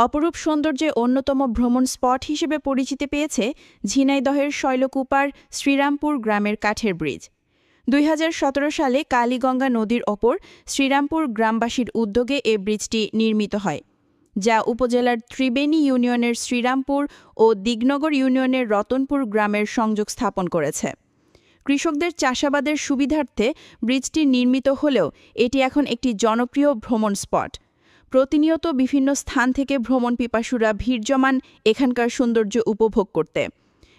অপরূপ সৌন্দর্যে অন্যতম ভ্রমণ স্পট হিসেবে পরিচিতি পেয়েছে ঝিনাইদহের শৈলকুপার শ্রীরামপুর গ্রামের কাঠের ব্রিজ। ২০১৭ সালে কালীগঙ্গা নদীর ওপর শ্রীরামপুর গ্রামবাসীর উদ্যোগে এ ব্রিজটি নির্মিত হয়, যা উপজেলার ত্রিবেণী ইউনিয়নের শ্রীরামপুর ও দিগনগর ইউনিয়নের রতনপুর গ্রামের সংযোগ স্থাপন করেছে। কৃষকদের চাষাবাদের সুবিধার্থে ব্রিজটি নির্মিত হলেও এটি এখন একটি জনপ্রিয় ভ্রমণ স্পট। প্রতিনিয়ত বিভিন্ন স্থান থেকে ভ্রমণ পিপাসুরা ভিড় জমান এখানকার সৌন্দর্য উপভোগ করতে।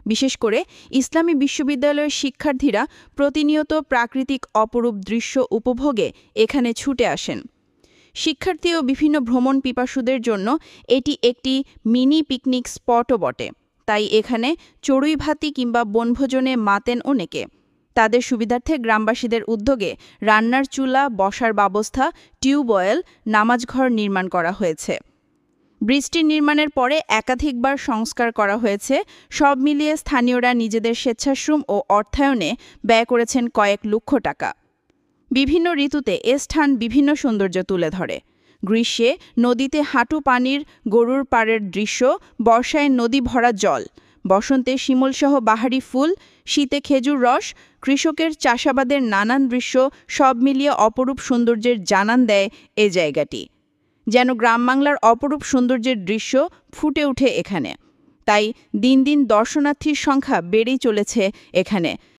বিশেষ করে ইসলামী বিশ্ববিদ্যালয়ের শিক্ষার্থীরা প্রতিনিয়ত প্রাকৃতিক অপরূপ দৃশ্য উপভোগে এখানে ছুটে আসেন। শিক্ষার্থী ও বিভিন্ন ভ্রমণ পিপাসুদের জন্য এটি একটি মিনি পিকনিক স্পটও বটে, তাই এখানে চড়ুইভাতি কিংবা বনভোজনে মাতেন অনেকে। তাদের সুবিধার্থে গ্রামবাসীদের উদ্যোগে রান্নার চুলা, বসার ব্যবস্থা, টিউবওয়েল, নামাজঘর নির্মাণ করা হয়েছে। ব্রিজটি নির্মাণের পরে একাধিকবার সংস্কার করা হয়েছে। সব মিলিয়ে স্থানীয়রা নিজেদের স্বেচ্ছাশ্রম ও অর্থায়নে ব্যয় করেছেন কয়েক লক্ষ টাকা। বিভিন্ন ঋতুতে এ স্থান বিভিন্ন সৌন্দর্য তুলে ধরে। গ্রীষ্মে নদীতে হাঁটু পানির গরুর পাড়ের দৃশ্য, বর্ষায় নদী ভরা জল, বসন্তে শিমুলসহ বাহারি ফুল, শীতে খেজুর রস, কৃষকের চাষাবাদের নানান দৃশ্য সব মিলিয়ে অপরূপ সৌন্দর্যের জানান দেয় এ জায়গাটি। যেন গ্রাম বাংলার অপরূপ সৌন্দর্যের দৃশ্য ফুটে ওঠে এখানে। তাই দিন দিন দর্শনার্থীর সংখ্যা বেড়েই চলেছে এখানে।